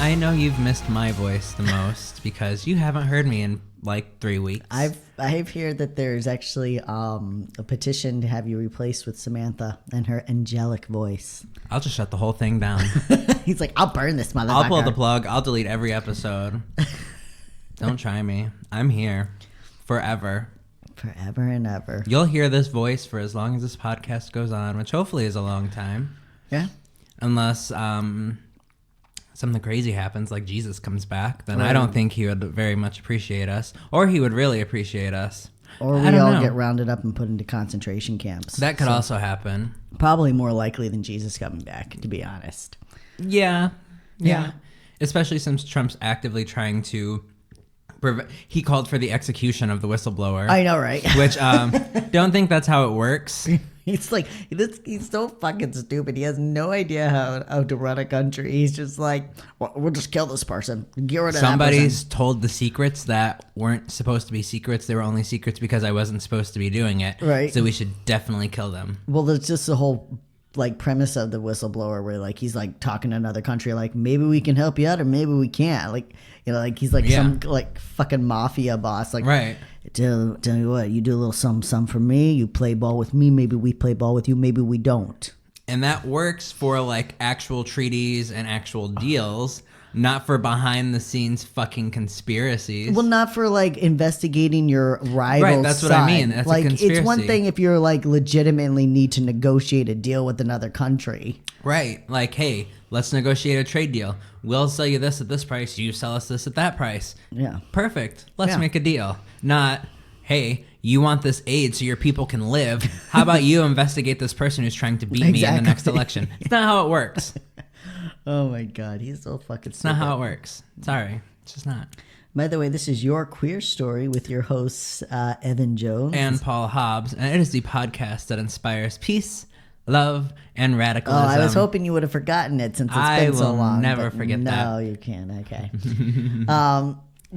I know you've missed my voice the most because you haven't heard me in like 3 weeks. I've heard that there's actually a petition to have you replaced with Samantha and her angelic voice. I'll just shut the whole thing down. He's like, I'll burn this motherfucker. I'll pull the plug. I'll delete every episode. Don't try me. I'm here forever. Forever and ever. You'll hear this voice for as long as this podcast goes on, which hopefully is a long time. Yeah. Unless something crazy happens, like Jesus comes back, then I don't think he would very much appreciate us. Or he would really appreciate us. Or we all get rounded up and put into concentration camps. That could also happen. Probably more likely than Jesus coming back, to be honest. Yeah. Especially since Trump's actively trying to... He called for the execution of the whistleblower. I know, right? Which, don't think that's how it works. He's like, he's so fucking stupid. He has no idea how to run a country. He's just like, well, we'll just kill this person. Get rid of Somebody's told the secrets that weren't supposed to be secrets. They were only secrets because I wasn't supposed to be doing it. Right. So we should definitely kill them. Well, there's just the whole like premise of the whistleblower where like he's like talking to another country like maybe we can help you out or maybe we can't, like, you know, like he's like some like fucking mafia boss, like, right, tell you what, you do a little some for me, you play ball with me, maybe we play ball with you, maybe we don't. And that works for like actual treaties and actual deals, not for behind the scenes fucking conspiracies. Well, not for like investigating your rival. Right, that's side. what I mean. That's like, a conspiracy. it's one thing if you're like legitimately need to negotiate a deal with another country. Right. Like, hey, let's negotiate a trade deal. We'll sell you this at this price. You sell us this at that price. Yeah. Perfect. Let's make a deal. Not, hey, you want this aid so your people can live. How about you investigate this person who's trying to beat me in the next election? It's not how it works. Oh my God, he's so fucking It's not how it works. Sorry. It's just not. By the way, this is Your Queer Story with your hosts, Evan Jones. And Paul Hobbs. And it is the podcast that inspires peace, love, and radicalism. Oh, I was hoping you would have forgotten it since it's been so long. I will never forget that. No, you can't. Okay.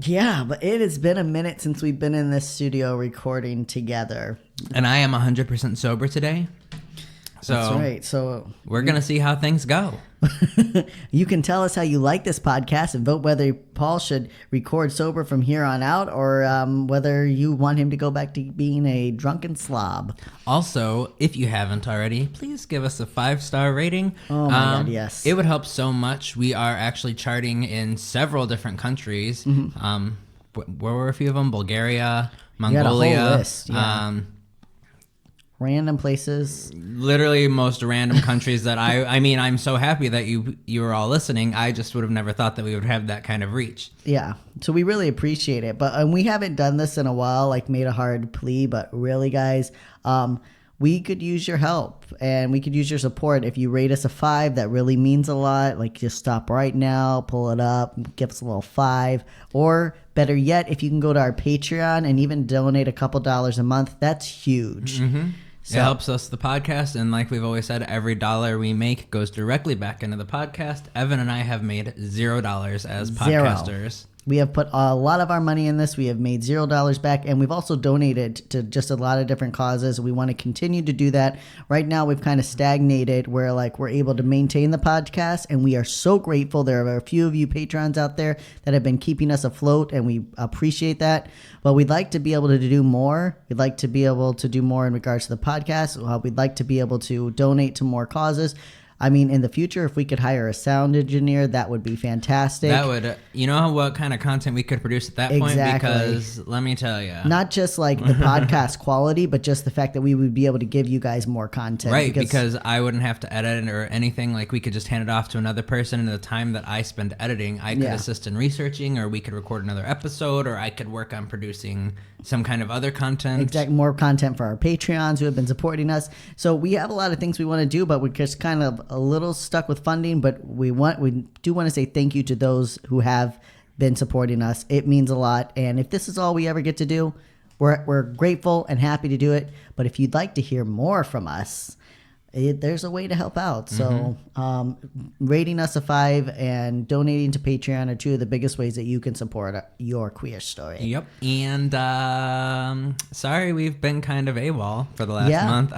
Yeah, but it has been a minute since we've been in this studio recording together. And I am 100% sober today. So that's right. So we're going to see how things go. You can tell us how you like this podcast and vote whether Paul should record sober from here on out or whether you want him to go back to being a drunken slob. Also, if you haven't already, please give us a 5-star rating. Oh my God, yes. It would help so much. We are actually charting in several different countries. Mm-hmm. Where were a few of them? Bulgaria, Mongolia. You got a whole list, yeah. Random places. Literally most random countries that I mean, I'm so happy that you were all listening. I just would have never thought that we would have that kind of reach. Yeah. So we really appreciate it. But we haven't done this in a while, like made a hard plea. But really, guys, we could use your help and we could use your support. If you rate us a 5, that really means a lot. Like just stop right now, pull it up, give us a little 5. Or better yet, if you can go to our Patreon and even donate a couple dollars a month, that's huge. Mm-hmm. So, it helps us, the podcast, and like we've always said, every dollar we make goes directly back into the podcast. Evan and I have made $0 as podcasters. We have put a lot of our money in this. We have made $0 back, and we've also donated to just a lot of different causes. We want to continue to do that. Right now, we've kind of stagnated where like we're able to maintain the podcast, and we are so grateful. There are a few of you patrons out there that have been keeping us afloat, and we appreciate that. But we'd like to be able to do more. We'd like to be able to do more in regards to the podcast. We'd like to be able to donate to more causes. I mean, in the future, if we could hire a sound engineer, that would be fantastic. That would, you know what kind of content we could produce at that point? Because let me tell you. Not just like the podcast quality, but just the fact that we would be able to give you guys more content. Right, because I wouldn't have to edit or anything. Like we could just hand it off to another person. And the time that I spend editing, I could assist in researching, or we could record another episode, or I could work on producing some kind of other content. Exactly, more content for our Patreons who have been supporting us. So we have a lot of things we want to do, but we're just kind of a little stuck with funding. But we do want to say thank you to those who have been supporting us. It means a lot. And if this is all we ever get to do, we're grateful and happy to do it. But if you'd like to hear more from us, there's a way to help out. So rating us a 5 and donating to Patreon are two of the biggest ways that you can support your queer story. Yep. And sorry, we've been kind of AWOL for the last month.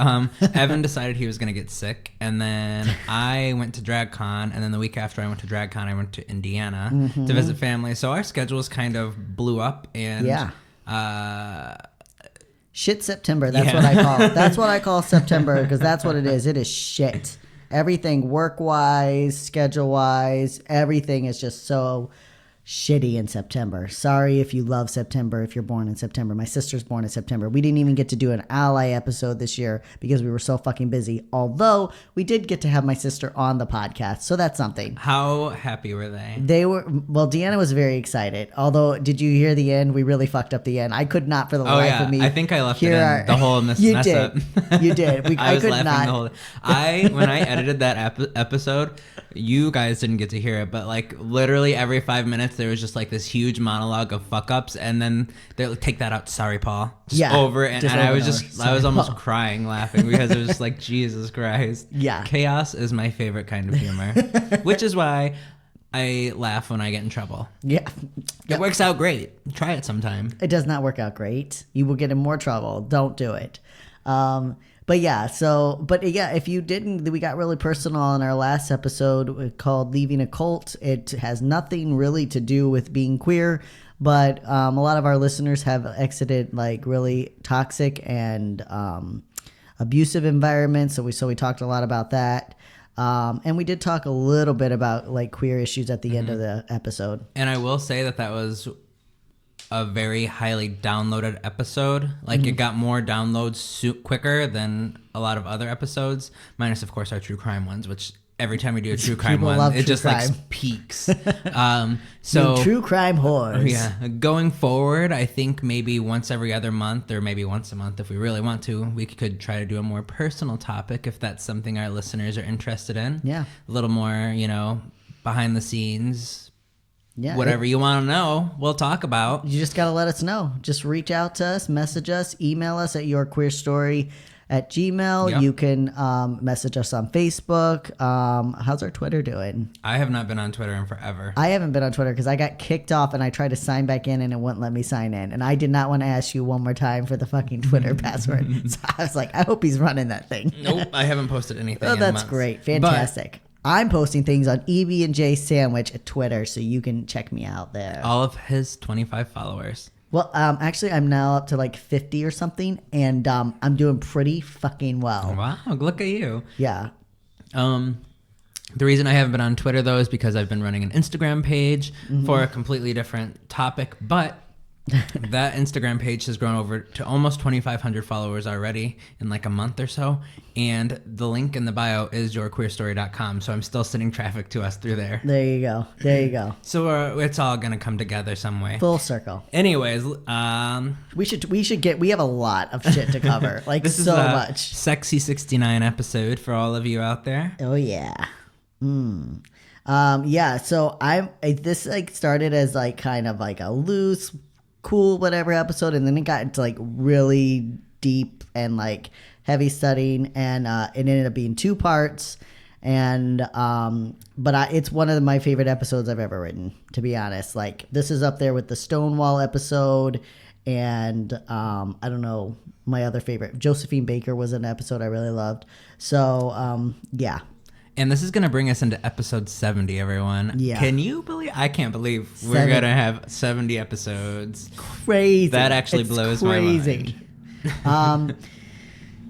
Evan decided he was going to get sick, and then I went to DragCon, and then the week after I went to DragCon, I went to Indiana to visit family. So our schedules kind of blew up, and shit September. That's what I call it. That's what I call September, because that's what it is. It is shit. Everything work-wise, schedule-wise, everything is just so shitty in September. Sorry if you love September, if you're born in September. My sister's born in September. We didn't even get to do an ally episode this year because we were so fucking busy. Although we did get to have my sister on the podcast, so that's something. How happy were they? They were, well, Deanna was very excited. Although, did you hear the end? We really fucked up the end. I could not for the life of me. I think I left it in the whole mess up. You did. I was could laughing not. the whole when I edited that episode, you guys didn't get to hear it, but like literally every 5 minutes there was just like this huge monologue of fuck ups, and then they're like, take that out, sorry Paul, over and I was almost crying laughing because it was just like Jesus Christ. Yeah, chaos is my favorite kind of humor, which is why I laugh when I get in trouble. Yeah, it works out great. Try it sometime. It does not work out great. You will get in more trouble. Don't do it. But if you didn't, we got really personal in our last episode called Leaving a Cult. It has nothing really to do with being queer, but a lot of our listeners have exited like really toxic and abusive environments. So we talked a lot about that. And we did talk a little bit about like queer issues at the end of the episode. And I will say that was a very highly downloaded episode. Like it got more downloads quicker than a lot of other episodes, minus of course our true crime ones, which every time we do a true crime one, it just like peaks. So true crime horrors. Yeah, going forward, I think maybe once every other month, or maybe once a month if we really want to, we could try to do a more personal topic if that's something our listeners are interested in. Yeah, a little more, behind the scenes. Yeah, whatever you want to know, we'll talk about. You just got to let us know. Just reach out to us, message us, email us at yourqueerstory@gmail.com. Yep. You can message us on Facebook. How's our Twitter doing? I have not been on Twitter in forever. I haven't been on Twitter because I got kicked off and I tried to sign back in and it wouldn't let me sign in. And I did not want to ask you one more time for the fucking Twitter password. So I was like, I hope he's running that thing. Nope, I haven't posted anything. Oh, that's great. Fantastic. I'm posting things on EB&J Sandwich at Twitter, so you can check me out there. All of his 25 followers. Well, actually, I'm now up to like 50 or something, and I'm doing pretty fucking well. Wow, look at you. Yeah. The reason I haven't been on Twitter, though, is because I've been running an Instagram page for a completely different topic, but that Instagram page has grown over to almost 2,500 followers already in like a month or so, and the link in the bio is yourqueerstory.com, so I'm still sending traffic to us through there. There you go. So it's all gonna come together some way. Full circle. Anyways, we have a lot of shit to cover. Like this so is a much. Sexy 69 episode for all of you out there. Oh yeah. So this like started as like kind of like a loose, cool whatever episode, and then it got into like really deep and like heavy studying, and it ended up being 2 parts, and it's one of my favorite episodes I've ever written, to be honest. Like this is up there with the Stonewall episode, and I don't know, my other favorite, Josephine Baker, was an episode I really loved. So yeah. And this is going to bring us into episode 70, everyone. Yeah. Can you believe? I can't believe we're going to have 70 episodes. Crazy. That actually blows my mind.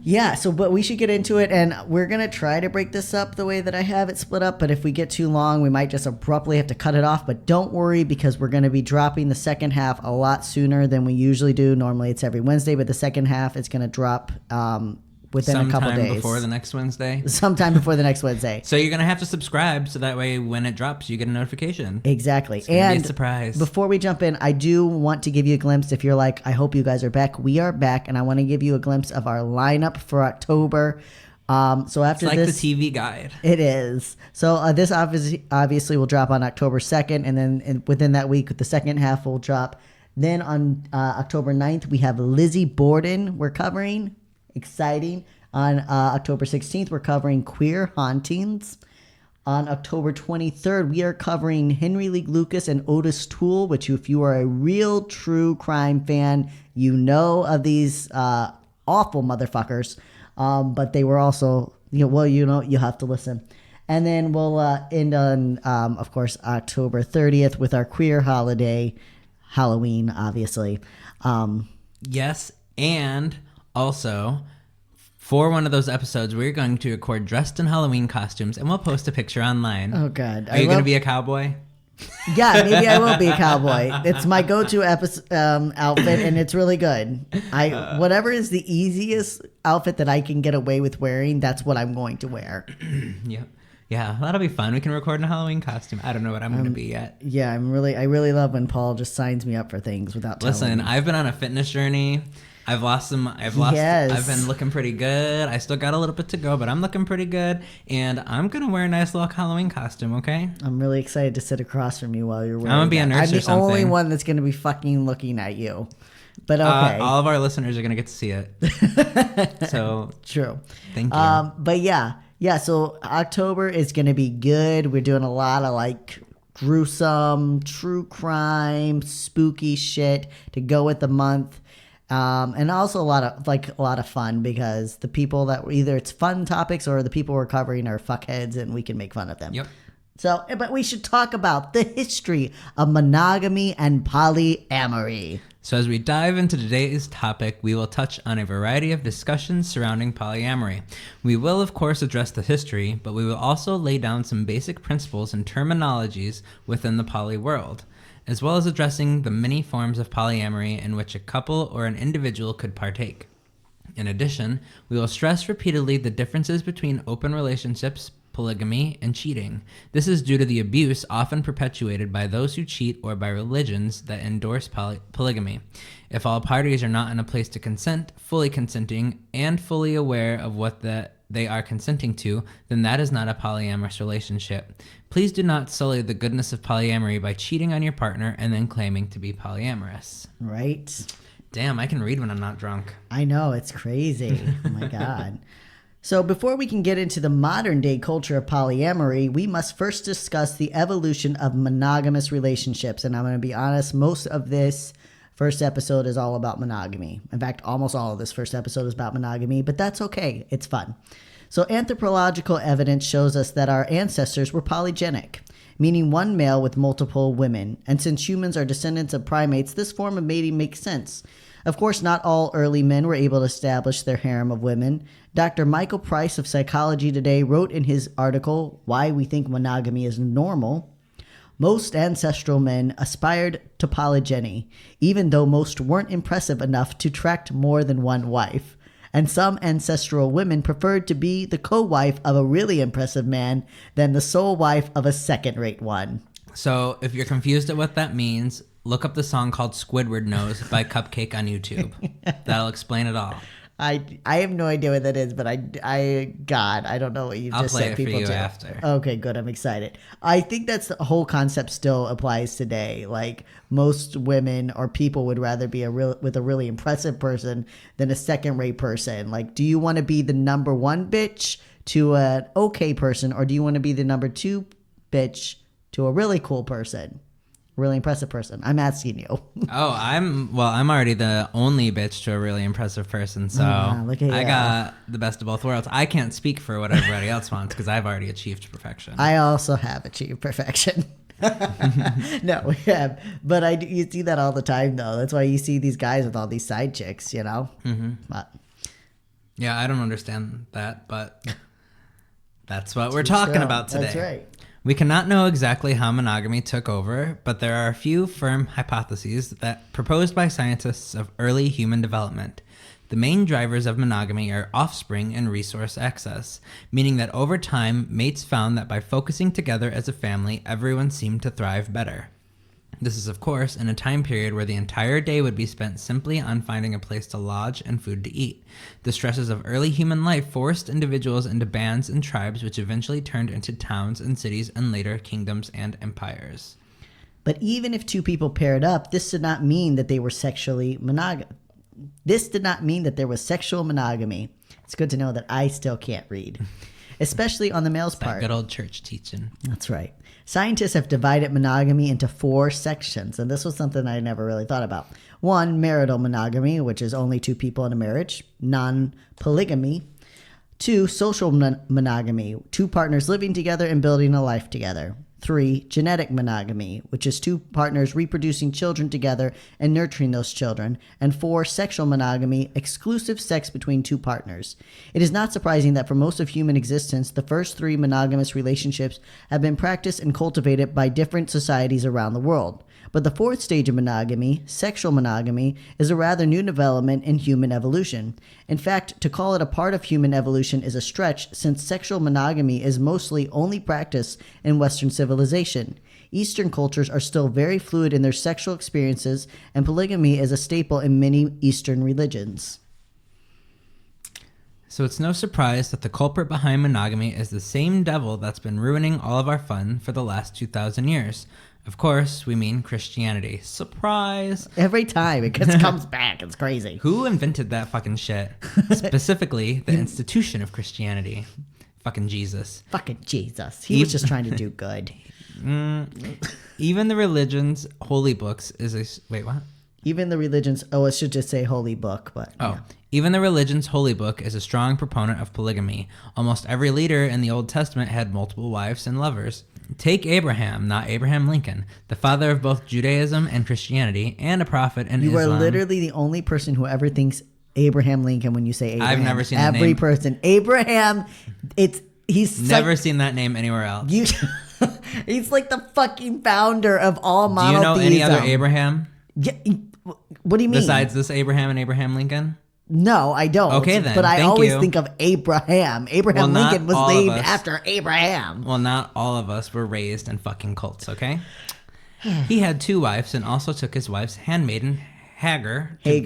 Yeah, but we should get into it, and we're going to try to break this up the way that I have it split up, but if we get too long, we might just abruptly have to cut it off. But don't worry, because we're going to be dropping the second half a lot sooner than we usually do. Normally it's every Wednesday, but the second half is going to drop within a couple days. Sometime before the next Wednesday? Sometime before the next Wednesday. So you're going to have to subscribe so that way when it drops, you get a notification. Exactly. It's going to be a surprise. Before we jump in, I do want to give you a glimpse. If you're like, I hope you guys are back. We are back, and I want to give you a glimpse of our lineup for October. So after it's like this, the TV guide. It is. So this obviously will drop on October 2nd, and then within that week, the second half will drop. Then on October 9th, we have Lizzie Borden we're covering. Exciting. On October 16th, we're covering queer hauntings. On October 23rd, we are covering Henry Lee Lucas and Otis Toole, which if you are a real true crime fan, you know of these awful motherfuckers. But they were also, you have to listen. And then we'll end on, of course, October 30th with our queer holiday, Halloween, obviously. Yes, and also, for one of those episodes, we're going to record dressed in Halloween costumes, and we'll post a picture online. Oh, God. Are you going to be a cowboy? Yeah, maybe I will be a cowboy. It's my go-to outfit, and it's really good. Whatever is the easiest outfit that I can get away with wearing, that's what I'm going to wear. Yep. Yeah, that'll be fun. We can record in a Halloween costume. I don't know what I'm going to be yet. Yeah, I really love when Paul just signs me up for things without telling me. Listen, I've been on a fitness journey. I've been looking pretty good. I still got a little bit to go, but I'm looking pretty good. And I'm going to wear a nice little Halloween costume, okay? I'm really excited to sit across from you while you're wearing I'm going to be a nurse or something. I'm the only one that's going to be fucking looking at you. But okay. All of our listeners are going to get to see it. So true. Thank you. But yeah, so October is going to be good. We're doing a lot of like gruesome, true crime, spooky shit to go with the month. And also a lot of fun because the people that either it's fun topics or the people we're covering are fuckheads and we can make fun of them. Yep. So, but we should talk about the history of monogamy and polyamory. So as we dive into today's topic, we will touch on a variety of discussions surrounding polyamory. We will, of course, address the history, but we will also lay down some basic principles and terminologies within the poly world, as well as addressing the many forms of polyamory in which a couple or an individual could partake. In addition, we will stress repeatedly the differences between open relationships, polygamy, and cheating. This is due to the abuse often perpetuated by those who cheat or by religions that endorse polygamy. If all parties are not in a place to consent, fully consenting, and fully aware of what they are consenting to, then that is not a polyamorous relationship. Please do not sully the goodness of polyamory by cheating on your partner and then claiming to be polyamorous. Right? Damn, I can read when I'm not drunk. I know, it's crazy. Oh my God. So before we can get into the modern day culture of polyamory, we must first discuss the evolution of monogamous relationships. And I'm going to be honest, most of this first episode is all about monogamy. In fact, almost all of this first episode is about monogamy, but that's okay. It's fun. So anthropological evidence shows us that our ancestors were polygenic, meaning one male with multiple women. And since humans are descendants of primates, this form of mating makes sense. Of course, not all early men were able to establish their harem of women. Dr. Michael Price of Psychology Today wrote in his article, Why We Think Monogamy is Normal, most ancestral men aspired to polygyny, even though most weren't impressive enough to attract more than one wife. And some ancestral women preferred to be the co-wife of a really impressive man than the sole wife of a second-rate one. So if you're confused at what that means, look up the song called Squidward Knows by Cupcake on YouTube. That'll explain it all. I have no idea what that is, but I don't know what you just said. I'll play it for you after. Okay, good. I'm excited. I think that's the whole concept still applies today. Like most women or people would rather be with a really impressive person than a second-rate person. Like, do you want to be the number one bitch to an okay person, or do you want to be the number two bitch to a really cool person? Really impressive person. I'm asking you. Oh, I'm already the only bitch to a really impressive person, so I got the best of both worlds. I can't speak for what everybody else wants because I've already achieved perfection. I also have achieved perfection. No, we have, but you see that all the time though. That's why you see these guys with all these side chicks, you know. Mm-hmm. But yeah, I don't understand that, but that's what we're talking about today. That's right. We cannot know exactly how monogamy took over, but there are a few firm hypotheses that proposed by scientists of early human development. The main drivers of monogamy are offspring and resource access, meaning that over time, mates found that by focusing together as a family, everyone seemed to thrive better. This is, of course, in a time period where the entire day would be spent simply on finding a place to lodge and food to eat. The stresses of early human life forced individuals into bands and tribes, which eventually turned into towns and cities and later kingdoms and empires. But even if two people paired up, this did not mean that they were sexually monogamous. This did not mean that there was sexual monogamy. It's good to know that I still can't read, especially on the male's part. Good old church teaching. That's right. Scientists have divided monogamy into 4 sections, and this was something I never really thought about. 1, marital monogamy, which is only 2 people in a marriage, non-polygamy. 2, social monogamy, 2 partners living together and building a life together. 3, genetic monogamy, which is 2 partners reproducing children together and nurturing those children. And 4, sexual monogamy, exclusive sex between 2 partners. It is not surprising that for most of human existence, the first 3 monogamous relationships have been practiced and cultivated by different societies around the world. But the 4th stage of monogamy, sexual monogamy, is a rather new development in human evolution. In fact, to call it a part of human evolution is a stretch, since sexual monogamy is mostly only practiced in Western civilization. Eastern cultures are still very fluid in their sexual experiences, and polygamy is a staple in many Eastern religions. So it's no surprise that the culprit behind monogamy is the same devil that's been ruining all of our fun for the last 2,000 years. Of course, we mean Christianity. Surprise! Every time it just comes back. It's crazy. Who invented that fucking shit? Specifically, the institution of Christianity. Fucking Jesus. Fucking Jesus. He was just trying to do good. Even the religion's holy books is a... Wait, what? Even the religion's... Oh, it should just say holy book, but... Oh. Yeah. Even the religion's holy book is a strong proponent of polygamy. Almost every leader in the Old Testament had multiple wives and lovers. Take Abraham, not Abraham Lincoln, the father of both Judaism and Christianity, and a prophet in Islam. You are literally the only person who ever thinks Abraham Lincoln when you say Abraham. I've never seen the name. Every person. Abraham, he's never seen that name anywhere else. He's like the fucking founder of all monotheism. Do you know any other Abraham? Yeah, what do you mean? Besides this Abraham and Abraham Lincoln? No, I don't. Okay, then. But I always you. think of Abraham. Abraham Lincoln was named after Abraham. Well, not all of us were raised in fucking cults, okay? He had 2 wives and also took his wife's handmaiden, Hagar, to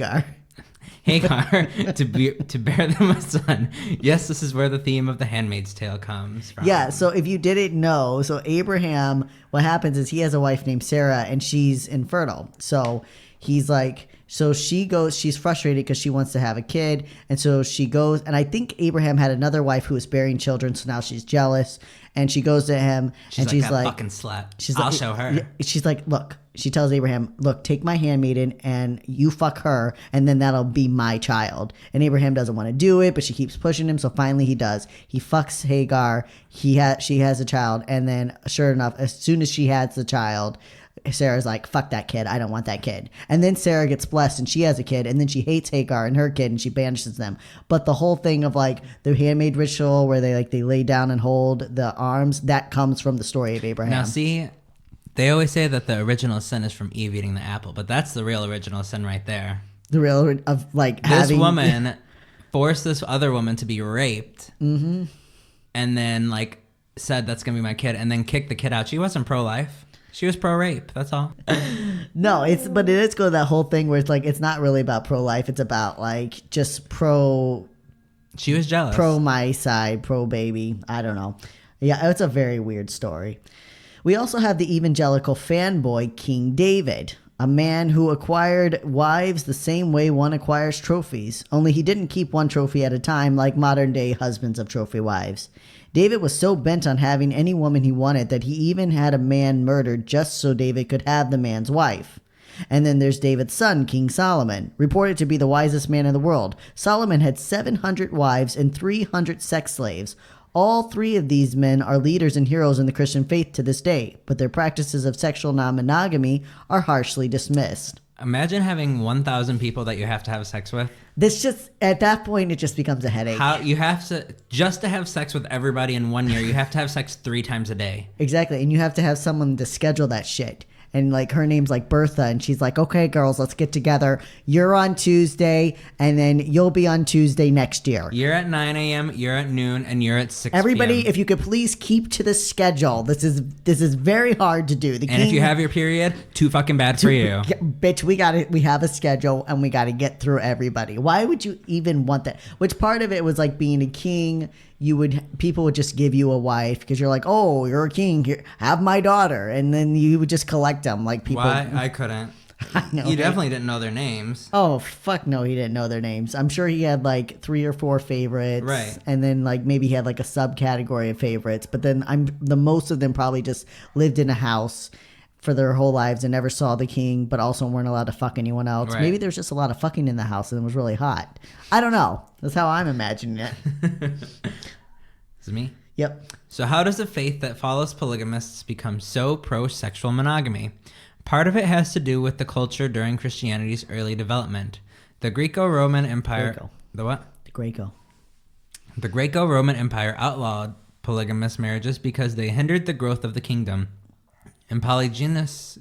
bear them a son. Yes, this is where the theme of The Handmaid's Tale comes from. Yeah, so if you didn't know, so Abraham, what happens is he has a wife named Sarah, and she's infertile. So he's like... So she's frustrated because she wants to have a kid. And so she goes, and I think Abraham had another wife who was bearing children. So now she's jealous. And she goes to him and she's like, fucking slut. I'll show her. She's like, look, she tells Abraham, look, take my handmaiden and you fuck her. And then that'll be my child. And Abraham doesn't want to do it, but she keeps pushing him. So finally he does. He fucks Hagar. She has a child. And then sure enough, as soon as she has the child, Sarah's like, fuck that kid. I don't want that kid. And then Sarah gets blessed and she has a kid. And then she hates Hagar and her kid and she banishes them. But the whole thing of like the handmaid ritual where they lay down and hold the arms, that comes from the story of Abraham. Now see, they always say that the original sin is from Eve eating the apple, but that's the real original sin right there. The real of like this woman forced this other woman to be raped, and then like said that's gonna be my kid, and then kicked the kid out. She wasn't pro-life. She was pro-rape. That's all. No, but it is go that whole thing where it's like it's not really about pro-life. It's about like just pro. She was jealous. Pro my side, pro baby. I don't know. Yeah, it's a very weird story. We also have the evangelical fanboy King David, a man who acquired wives the same way one acquires trophies. Only he didn't keep one trophy at a time like modern day husbands of trophy wives. David was so bent on having any woman he wanted that he even had a man murdered just so David could have the man's wife. And then there's David's son, King Solomon, reported to be the wisest man in the world. Solomon had 700 wives and 300 sex slaves. All 3 of these men are leaders and heroes in the Christian faith to this day, but their practices of sexual non-monogamy are harshly dismissed. Imagine having 1,000 people that you have to have sex with. This just, at that point, it just becomes a headache. How you have to, just to have sex with everybody in 1 year, you have to have sex 3 times a day. Exactly, and you have to have someone to schedule that shit. And like her name's like Bertha, and she's like, okay, girls, let's get together. You're on Tuesday, and then you'll be on Tuesday next year. You're at 9 a.m., you're at noon, and you're at 6 Everybody, p.m. if you could please keep to the schedule. This is very hard to do. If you have your period, too fucking bad for you. Bitch, we have a schedule, and we got to get through everybody. Why would you even want that? Which part of it was like being a king. People would just give you a wife because you're like, oh, you're a king. Here, have my daughter, and then you would just collect them like people. Why? I couldn't. I know. You definitely didn't know their names. Oh, fuck no, he didn't know their names. I'm sure he had like 3 or 4 favorites. Right. And then like maybe he had like a subcategory of favorites. But then the most of them probably just lived in a house for their whole lives and never saw the king, but also weren't allowed to fuck anyone else. Right. Maybe there was just a lot of fucking in the house and it was really hot. I don't know. That's how I'm imagining it. Is it me? Yep. So how does a faith that follows polygamists become so pro-sexual monogamy? Part of it has to do with the culture during Christianity's early development. The Greco-Roman Empire... Greco. The what? The Greco. The Greco-Roman Empire outlawed polygamous marriages because they hindered the growth of the kingdom. In polygynous?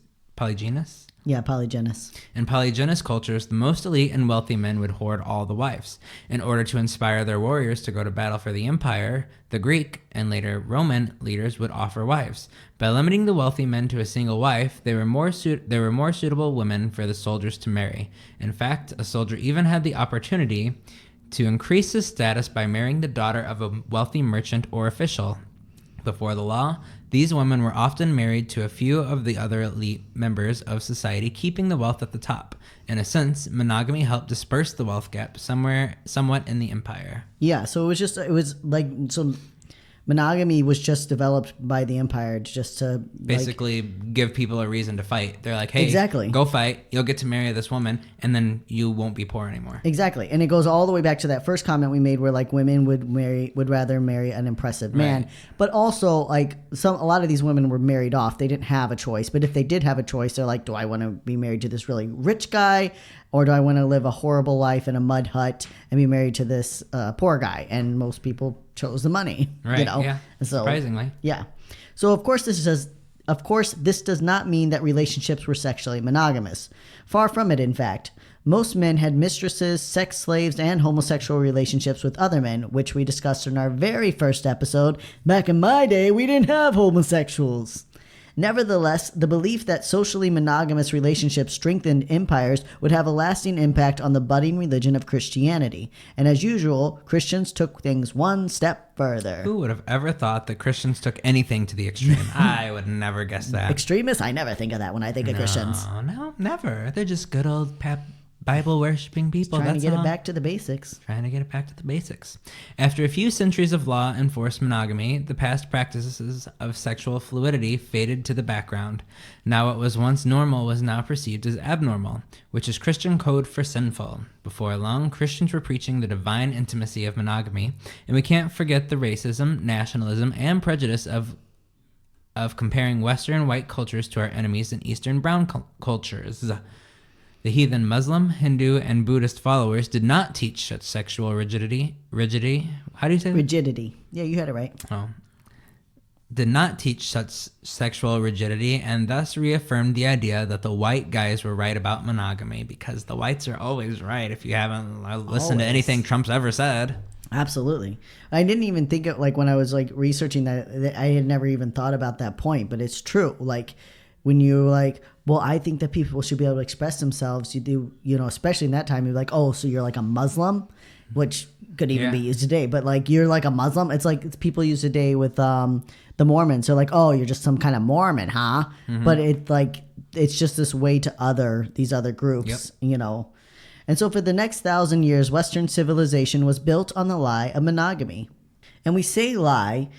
Yeah, polygynous. In polygynous cultures, the most elite and wealthy men would hoard all the wives. In order to inspire their warriors to go to battle for the empire, the Greek and later Roman leaders would offer wives. By limiting the wealthy men to a single wife, there were more suitable women for the soldiers to marry. In fact, a soldier even had the opportunity to increase his status by marrying the daughter of a wealthy merchant or official. Before the law, these women were often married to a few of the other elite members of society, keeping the wealth at the top. In a sense, monogamy helped disperse the wealth gap somewhat in the empire. Yeah, so monogamy was just developed by the empire just to basically give people a reason to fight. They're like, hey, exactly. Go fight. You'll get to marry this woman, and then you won't be poor anymore. Exactly. And it goes all the way back to that first comment we made where like women would rather marry an impressive man. Right. But also like a lot of these women were married off. They didn't have a choice. But if they did have a choice, they're like, do I want to be married to this really rich guy? Or do I want to live a horrible life in a mud hut and be married to this poor guy? And most people chose the money. Right. You know? Yeah. So, surprisingly. Yeah. So of course this does not mean that relationships were sexually monogamous. Far from it, in fact. Most men had mistresses, sex slaves, and homosexual relationships with other men, which we discussed in our very first episode. Back in my day, we didn't have homosexuals. Nevertheless, the belief that socially monogamous relationships strengthened empires would have a lasting impact on the budding religion of Christianity. And as usual, Christians took things one step further. Who would have ever thought that Christians took anything to the extreme? I would never guess that. Extremists? I never think of that when I think of Christians. No, never. They're just good old Bible-worshipping people. Trying to get it back to the basics. After a few centuries of law enforced monogamy, the past practices of sexual fluidity faded to the background. Now what was once normal was now perceived as abnormal, which is Christian code for sinful. Before long, Christians were preaching the divine intimacy of monogamy, and we can't forget the racism, nationalism, and prejudice of comparing Western white cultures to our enemies in Eastern brown cultures. The heathen Muslim, Hindu, and Buddhist followers did not teach such sexual rigidity. How do you say that? Rigidity. Yeah, you had it right. Oh. Did not teach such sexual rigidity, and thus reaffirmed the idea that the white guys were right about monogamy, because the whites are always right if you haven't listened to anything Trump's ever said. Absolutely. I didn't even think of, like, when I was like researching that, I had never even thought about that point, but it's true. Like, when you're like, well, I think that people should be able to express themselves, you do, you know, especially in that time, you're like, oh, so you're like a Muslim, which could even be used today, but like, you're like a Muslim. It's like it's people use today with the Mormons. They're like, oh, you're just some kind of Mormon, huh? Mm-hmm. But it's just this way to these other groups, you know. And so for the next 1,000 years, Western civilization was built on the lie of monogamy. And we say lie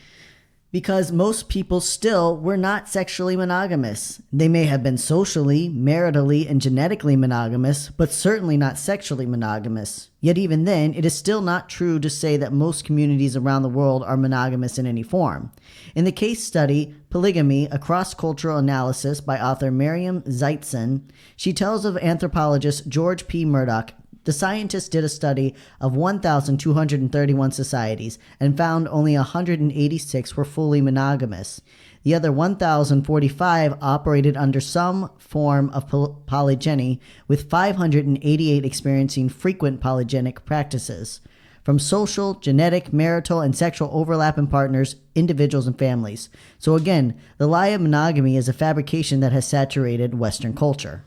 because most people still were not sexually monogamous. They may have been socially, maritally, and genetically monogamous, but certainly not sexually monogamous. Yet even then, it is still not true to say that most communities around the world are monogamous in any form. In the case study, Polygamy, a cross-cultural analysis by author Miriam Zeitzen, she tells of anthropologist George P. Murdoch. The scientists did a study of 1,231 societies and found only 186 were fully monogamous. The other 1,045 operated under some form of polygyny, with 588 experiencing frequent polygenic practices. From social, genetic, marital, and sexual overlap in partners, individuals, and families. So again, the lie of monogamy is a fabrication that has saturated Western culture.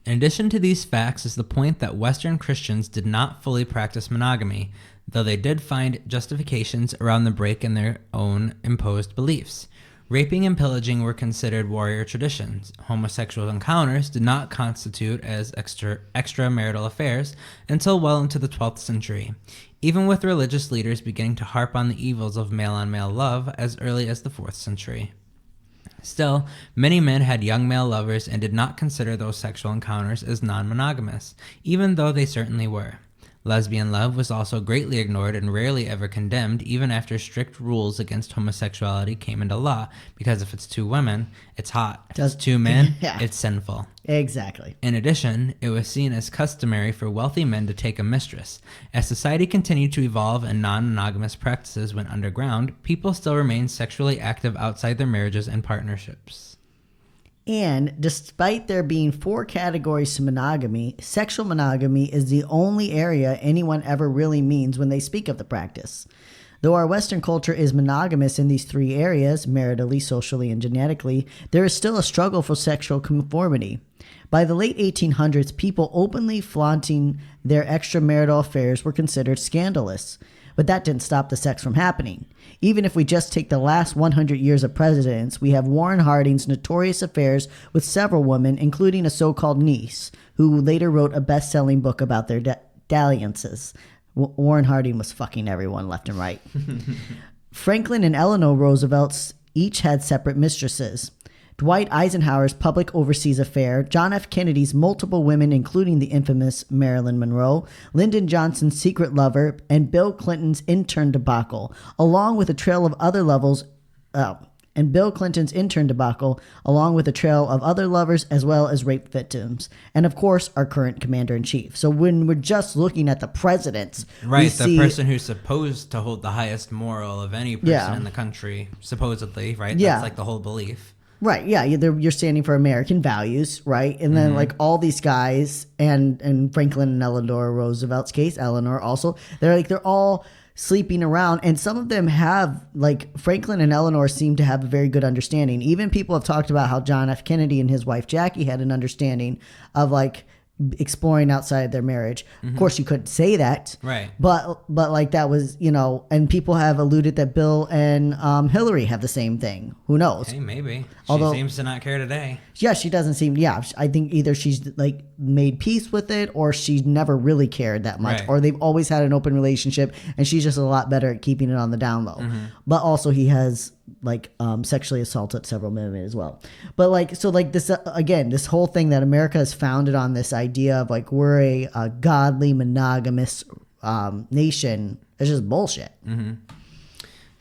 In addition to these facts is the point that Western Christians did not fully practice monogamy, though they did find justifications around the break in their own imposed beliefs. Raping and pillaging were considered warrior traditions. Homosexual encounters did not constitute as extramarital affairs until well into the 12th century, even with religious leaders beginning to harp on the evils of male-on-male love as early as the 4th century. Still, many men had young male lovers and did not consider those sexual encounters as non-monogamous, even though they certainly were. Lesbian love was also greatly ignored and rarely ever condemned, even after strict rules against homosexuality came into law, because if it's two women, it's hot. If it's two men, it's sinful. Exactly. In addition, it was seen as customary for wealthy men to take a mistress. As society continued to evolve and non-monogamous practices went underground, people still remained sexually active outside their marriages and partnerships. And despite there being 4 categories to monogamy, sexual monogamy is the only area anyone ever really means when they speak of the practice. Though our Western culture is monogamous in these 3 areas, maritally, socially, and genetically, there is still a struggle for sexual conformity. By the late 1800s, people openly flaunting their extramarital affairs were considered scandalous. But that didn't stop the sex from happening. Even if we just take the last 100 years of presidents, we have Warren Harding's notorious affairs with several women, including a so-called niece, who later wrote a best-selling book about their dalliances. Warren Harding was fucking everyone left and right. Franklin and Eleanor Roosevelt each had separate mistresses. Dwight Eisenhower's public overseas affair, John F. Kennedy's multiple women, including the infamous Marilyn Monroe, Lyndon Johnson's secret lover, and Bill Clinton's intern debacle, along with a trail of other lovers, as well as rape victims, and of course our current commander-in-chief. So when we're just looking at the presidents, right, the person who's supposed to hold the highest moral of any person in the country, supposedly, right? That's like the whole belief. Right, yeah, you're standing for American values, right? And then like all these guys, and Franklin and Eleanor Roosevelt's case, Eleanor also, they're all sleeping around, and some of them have, like, Franklin and Eleanor seem to have a very good understanding. Even people have talked about how John F. Kennedy and his wife Jackie had an understanding of like exploring outside their marriage. Of course, you couldn't say that, right? But like that was, and people have alluded that Bill and Hillary have the same thing. Who knows? Hey, maybe. She seems to not care today. Yeah, she doesn't seem. Yeah, I think either she's like made peace with it, or she never really cared that much, or they've always had an open relationship, and she's just a lot better at keeping it on the down low. But also, he has like sexually assaulted several women as well. But like, so like this again, this whole thing that America is founded on this idea of like we're a godly monogamous nation is just bullshit.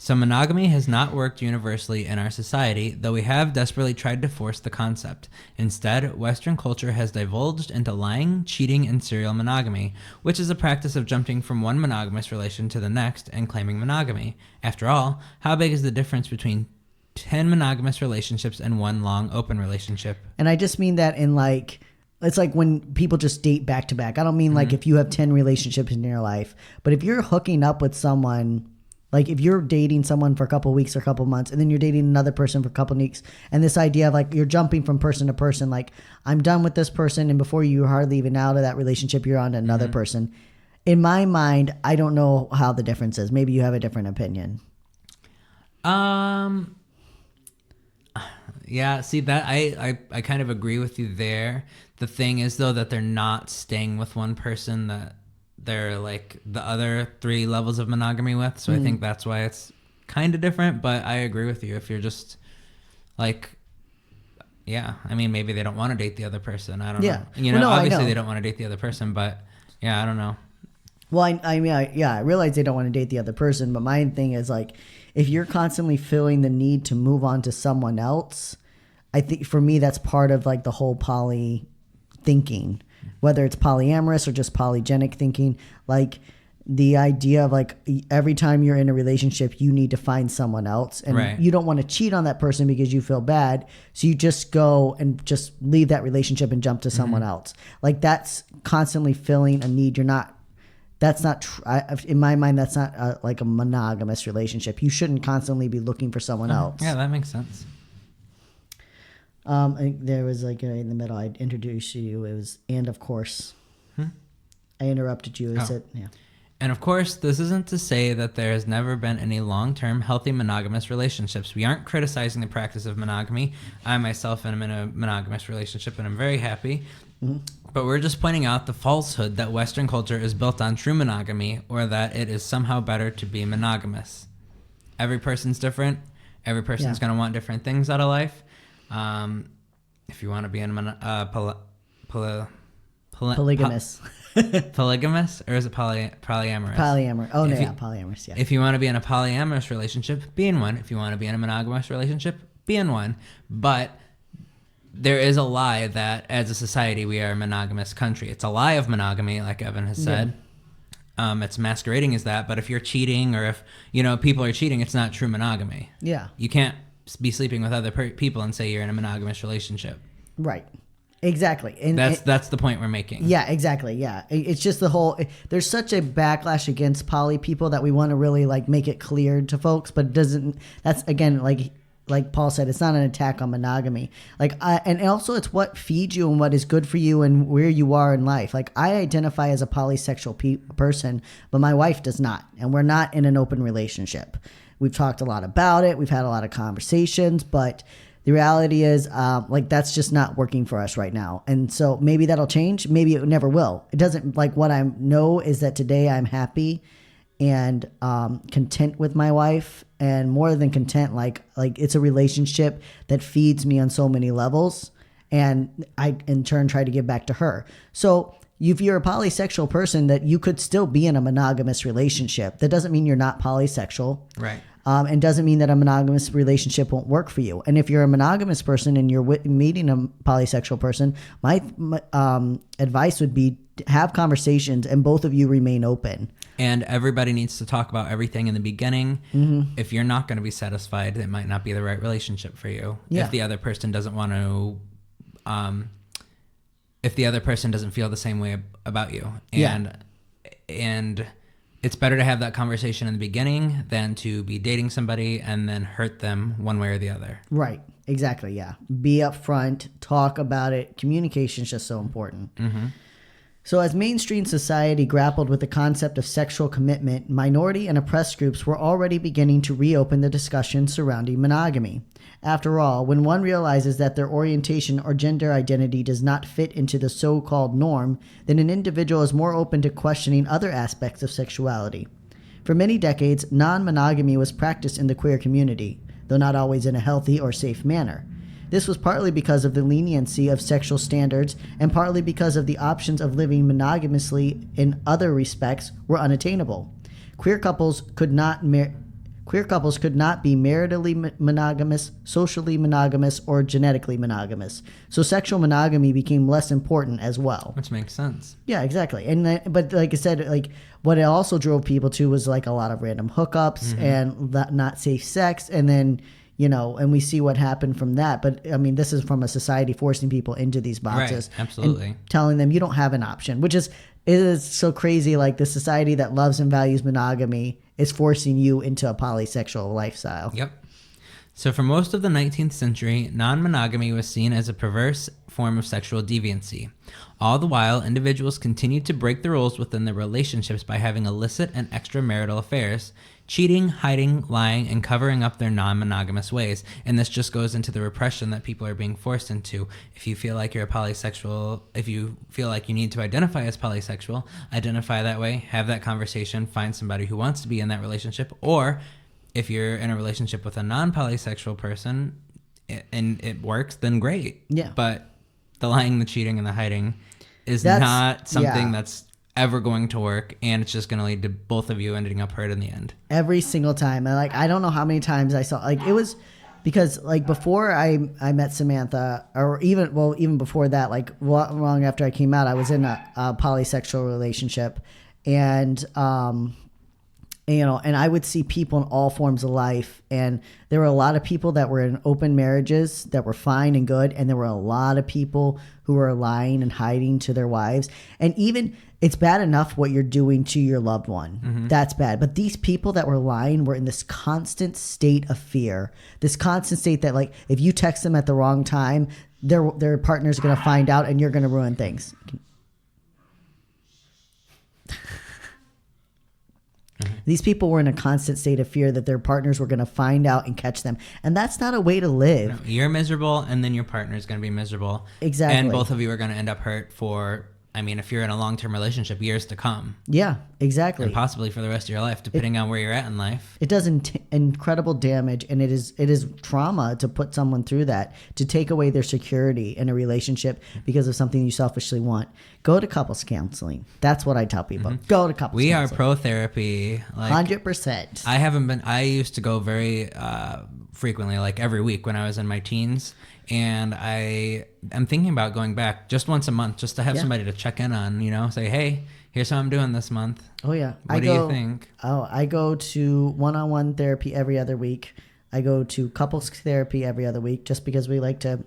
So monogamy has not worked universally in our society, though we have desperately tried to force the concept. Instead, Western culture has divulged into lying, cheating, and serial monogamy, which is a practice of jumping from one monogamous relation to the next and claiming monogamy. After all, how big is the difference between 10 monogamous relationships and one long open relationship? And I just mean that in like, it's like when people just date back to back. I don't mean like if you have 10 relationships in your life, but if you're hooking up with someone, like if you're dating someone for a couple of weeks or a couple of months, and then you're dating another person for a couple of weeks, and this idea of like you're jumping from person to person, like I'm done with this person, and before you're hardly even out of that relationship, you're on to another person. In my mind, I don't know how the difference is. Maybe you have a different opinion. Yeah, see that I kind of agree with you there. The thing is though that they're not staying with one person that they're like the other 3 levels of monogamy with. So I think that's why it's kind of different, but I agree with you. If you're just like, yeah, I mean, maybe they don't want to date the other person. I don't know. Obviously they don't want to date the other person, but yeah, I don't know. Well, I realize they don't want to date the other person, but my thing is like, if you're constantly feeling the need to move on to someone else, I think for me, that's part of like the whole poly thinking, whether it's polyamorous or just polygenic thinking, like the idea of like every time you're in a relationship, you need to find someone else, and you don't want to cheat on that person because you feel bad. So you just go and just leave that relationship and jump to someone else. Like that's constantly filling a need. That's not, in my mind, that's not like a monogamous relationship. You shouldn't constantly be looking for someone else. Yeah, that makes sense. I think there was like in the middle, I introduced you. It was, and of course, I interrupted you. I said, yeah. And of course, this isn't to say that there has never been any long-term healthy monogamous relationships. We aren't criticizing the practice of monogamy. I myself am in a monogamous relationship and I'm very happy. Mm-hmm. But we're just pointing out the falsehood that Western culture is built on true monogamy, or that it is somehow better to be monogamous. Every person's different. Every person's going to want different things out of life. If you want to be in polygamous. Polygamous, or is it polyamorous? Polyamorous. Oh, polyamorous, yeah. If you want to be in a polyamorous relationship, be in one. If you want to be in a monogamous relationship, be in one. But there is a lie that as a society we are a monogamous country. It's a lie of monogamy, like Evan has said. Yeah. It's masquerading as that, but if you're cheating, or if people are cheating, it's not true monogamy. Yeah. You can't be sleeping with other people and say you're in a monogamous relationship. Right. Exactly. And that's the point we're making. Yeah, exactly. Yeah. It's just there's such a backlash against poly people that we want to really make it clear to folks, but it doesn't, that's again, like Paul said, it's not an attack on monogamy. And also it's what feeds you and what is good for you and where you are in life. I identify as a polysexual person, but my wife does not, and we're not in an open relationship. We've talked a lot about it. We've had a lot of conversations, but the reality is, that's just not working for us right now. And so maybe that'll change. Maybe it never will. It doesn't, what I know is that today I'm happy and content with my wife, and more than content, it's a relationship that feeds me on so many levels, and I in turn try to give back to her. So if you're a polysexual person, that you could still be in a monogamous relationship. That doesn't mean you're not polysexual. Right. And doesn't mean that a monogamous relationship won't work for you. And if you're a monogamous person and you're meeting a polysexual person, my advice would be have conversations and both of you remain open. And everybody needs to talk about everything in the beginning. Mm-hmm. If you're not going to be satisfied, it might not be the right relationship for you. Yeah. If the other person doesn't want to, if the other person doesn't feel the same way about you. And it's better to have that conversation in the beginning than to be dating somebody and then hurt them one way or the other. Right. Exactly. Yeah. Be upfront, talk about it. Communication is just so important. Mm-hmm. So as mainstream society grappled with the concept of sexual commitment, minority and oppressed groups were already beginning to reopen the discussion surrounding monogamy. After all, when one realizes that their orientation or gender identity does not fit into the so-called norm, then an individual is more open to questioning other aspects of sexuality. For many decades, non-monogamy was practiced in the queer community, though not always in a healthy or safe manner. This was partly because of the leniency of sexual standards and partly because of the options of living monogamously in other respects were unattainable. Queer couples could not be maritally monogamous, socially monogamous, or genetically monogamous. So sexual monogamy became less important as well. Which makes sense. Yeah, exactly. And but like I said, what it also drove people to was a lot of random hookups and not safe sex, and then and we see what happened from that. But I mean, this is from a society forcing people into these boxes, right? Absolutely, and telling them you don't have an option, which is so crazy. The society that loves and values monogamy is forcing you into a polysexual lifestyle. Yep. So for most of the 19th century, non-monogamy was seen as a perverse form of sexual deviancy. All the while, individuals continued to break the rules within their relationships by having illicit and extramarital affairs, cheating, hiding, lying, and covering up their non-monogamous ways. And this just goes into the repression that people are being forced into. If you feel like you're a polysexual, if you feel like you need to identify as polysexual, identify that way, have that conversation, find somebody who wants to be in that relationship. Or if you're in a relationship with a non-polysexual person and it works, then great. Yeah. But the lying, the cheating, and the hiding is not something that's ever going to work, and it's just going to lead to both of you ending up hurt in the end. Every single time. And I don't know how many times I saw, it was because before I met Samantha, or even before that, long after I came out, I was in a polysexual relationship, and and I would see people in all forms of life, and there were a lot of people that were in open marriages that were fine and good, and there were a lot of people who were lying and hiding to their wives. And even it's bad enough what you're doing to your loved one. Mm-hmm. That's bad. But these people that were lying were in this constant state of fear, this constant state that if you text them at the wrong time, their partner's going to find out and you're going to ruin things. These people were in a constant state of fear that their partners were going to find out and catch them. And that's not a way to live. No, you're miserable, and then your partner is going to be miserable. Exactly. And both of you are going to end up hurt for, I mean, if you're in a long-term relationship, years to come. Yeah, exactly. And possibly for the rest of your life, depending on where you're at in life. It does incredible damage, and it is trauma to put someone through that, to take away their security in a relationship because of something you selfishly want. Go to couples counseling. That's what I tell people. Go to couples We counseling. are pro therapy. 100%. I used to go very frequently, like every week when I was in my teens. And I'm thinking about going back just once a month, just to have somebody to check in on, say, hey, here's how I'm doing this month. Oh, yeah. What do you think? Oh, I go to one-on-one therapy every other week. I go to couples therapy every other week just because we like to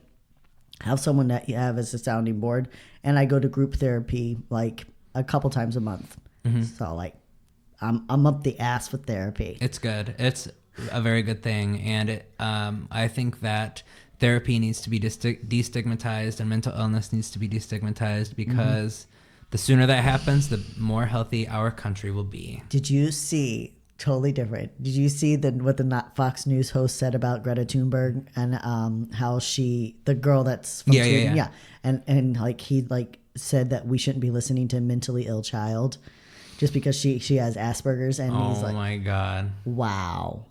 have someone that you have as a sounding board. And I go to group therapy like a couple times a month. So like I'm up the ass with therapy. It's good. It's a very good thing. And I think that therapy needs to be destigmatized, and mental illness needs to be destigmatized, because the sooner that happens, the more healthy our country will be. Did you see, totally different, did you see what the Fox News host said about Greta Thunberg and how the girl that's from Sweden, and like he like said that we shouldn't be listening to a mentally ill child just because she has Asperger's, and he's like, oh my God. Wow.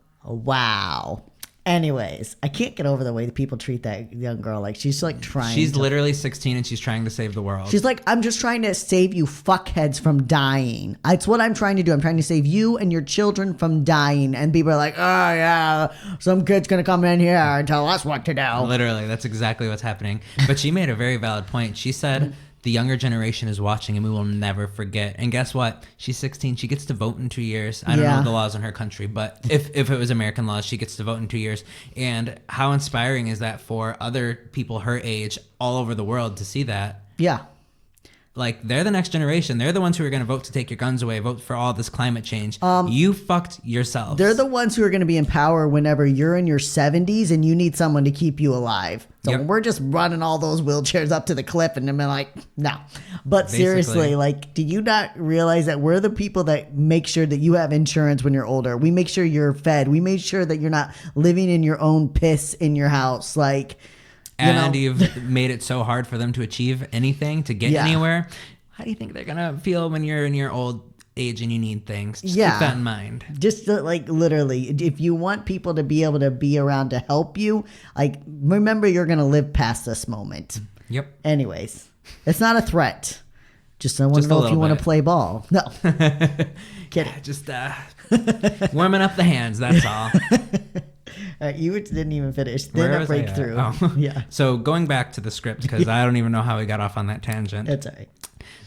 Anyways, I can't get over the way that people treat that young girl. Like, she's like trying. She's literally 16 and she's trying to save the world. She's like, I'm just trying to save you fuckheads from dying. It's what I'm trying to do. I'm trying to save you and your children from dying. And people are like, oh yeah, some kid's gonna come in here and tell us what to do. Literally, that's exactly what's happening. But she made a very valid point. She said, the younger generation is watching and we will never forget. And guess what? She's 16. She gets to vote in 2 years. I don't know the laws in her country, but if it was American laws, she gets to vote in 2 years. And how inspiring is that for other people her age all over the world to see that? Yeah. Like, they're the next generation. They're the ones who are going to vote to take your guns away, vote for all this climate change. You fucked yourselves. They're the ones who are going to be in power whenever you're in your 70s and you need someone to keep you alive. So we're just running all those wheelchairs up to the cliff and they're like, no. But basically, seriously, like, do you not realize that we're the people that make sure that you have insurance when you're older? We make sure you're fed. We make sure that you're not living in your own piss in your house. Like... And you've made it so hard for them to achieve anything, to get anywhere. How do you think they're going to feel when you're in your old age and you need things? Just keep that in mind. Just like literally, if you want people to be able to be around to help you, like, remember you're going to live past this moment. Yep. Anyways, it's not a threat. Just I want to know if you want to play ball. No. Kidding. Just warming up the hands, that's all. You didn't even finish. Then a breakthrough. Yeah. So going back to the script, because I don't even know how we got off on that tangent. That's all right.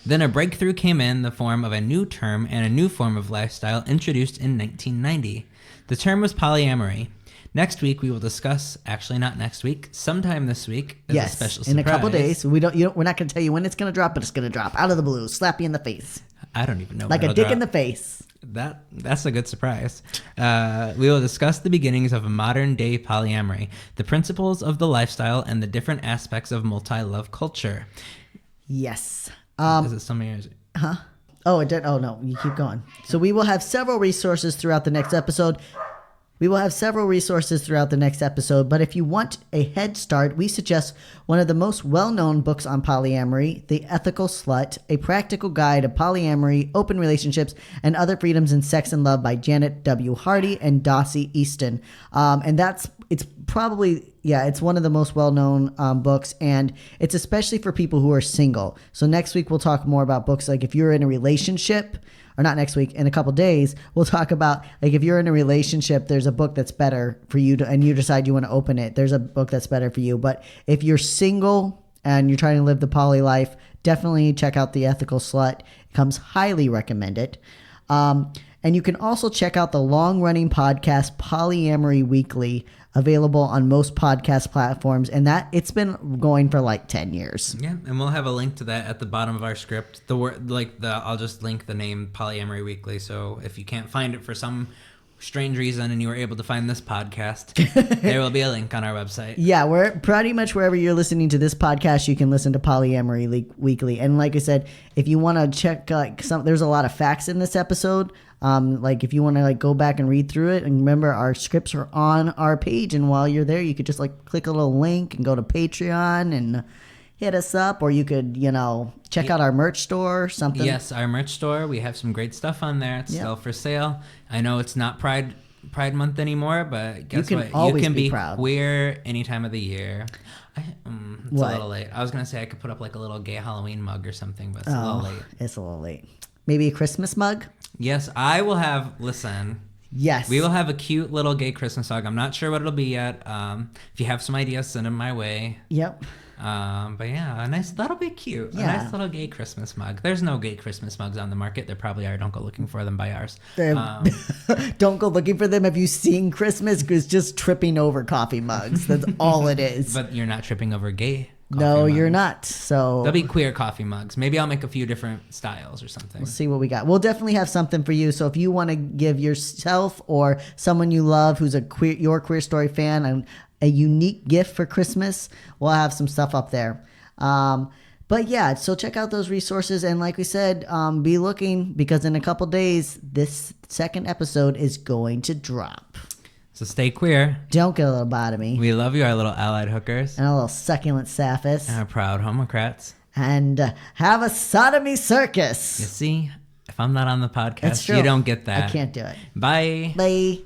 Then a breakthrough came in the form of a new term and a new form of lifestyle introduced in 1990. The term was polyamory. Next week we will discuss. Actually, not next week. Sometime this week. As a special surprise. In a couple days. We're not going to tell you when it's going to drop, but it's going to drop out of the blue. Slap you in the face. I don't even know. Like a dick in the face. That's a good surprise. We will discuss the beginnings of a modern day polyamory, the principles of the lifestyle, and the different aspects of multi-love culture. Yes. Is it some of yours? Huh? Oh, it did. Oh no, you keep going. So we will have several resources throughout the next episode. But if you want a head start, we suggest one of the most well-known books on polyamory, The Ethical Slut, A Practical Guide to Polyamory, Open Relationships, and Other Freedoms in Sex and Love by Janet W. Hardy and Dossie Easton. It's one of the most well-known books, and it's especially for people who are single. So next week we'll talk more about books like if you're in a relationship, or not next week, in a couple days, we'll talk about, like, if you're in a relationship, there's a book that's better for you and you decide you want to open it. There's a book that's better for you. But if you're single and you're trying to live the poly life, definitely check out The Ethical Slut. It comes highly recommended. And you can also check out the long-running podcast Polyamory Weekly, available on most podcast platforms, and that it's been going for like 10 years. Yeah, and we'll have a link to that at the bottom of our script. I'll just link the name Polyamory Weekly, so if you can't find it for some strange reason and you were able to find this podcast, there will be a link on our website. Yeah, we're pretty much wherever you're listening to this podcast, you can listen to Polyamory Weekly. And like I said, if you want to check there's a lot of facts in this episode. Like if you want to like go back and read through it, and remember our scripts are on our page, and while you're there, you could just like click a little link and go to Patreon and hit us up, or you could, check out our merch store or something. Yes, our merch store. We have some great stuff on there. It's still for sale. I know it's not Pride Month anymore, but guess what? You can be proud. Queer any time of the year. It's a little late. I was gonna say I could put up like a little gay Halloween mug or something, but it's a little late. It's a little late. Maybe a Christmas mug? Yes, I will have. Listen. Yes. We will have a cute little gay Christmas mug. I'm not sure what it'll be yet. If you have some ideas, send them my way. Yep. But yeah, that'll be cute. Yeah. A nice little gay Christmas mug. There's no gay Christmas mugs on the market. There probably are. Don't go looking for them. Buy ours. Don't go looking for them. Have you seen Christmas? It's just tripping over coffee mugs. That's all it is. But you're not tripping over gay No, mugs. you're not. So there'll be queer coffee mugs. Maybe I'll make a few different styles or something. We'll see what we got. We'll definitely have something for you. So if you want to give yourself or someone you love who's your Queer Story fan a unique gift for Christmas, we'll have some stuff up there. But yeah, so check out those resources. And like we said, be looking, because in a couple days, this second episode is going to drop. So stay queer. Don't get a lobotomy. We love you, our little allied hookers. And our little succulent sapphis. And our proud homocrats. And have a sodomy circus. You see, if I'm not on the podcast, you don't get that. I can't do it. Bye. Bye.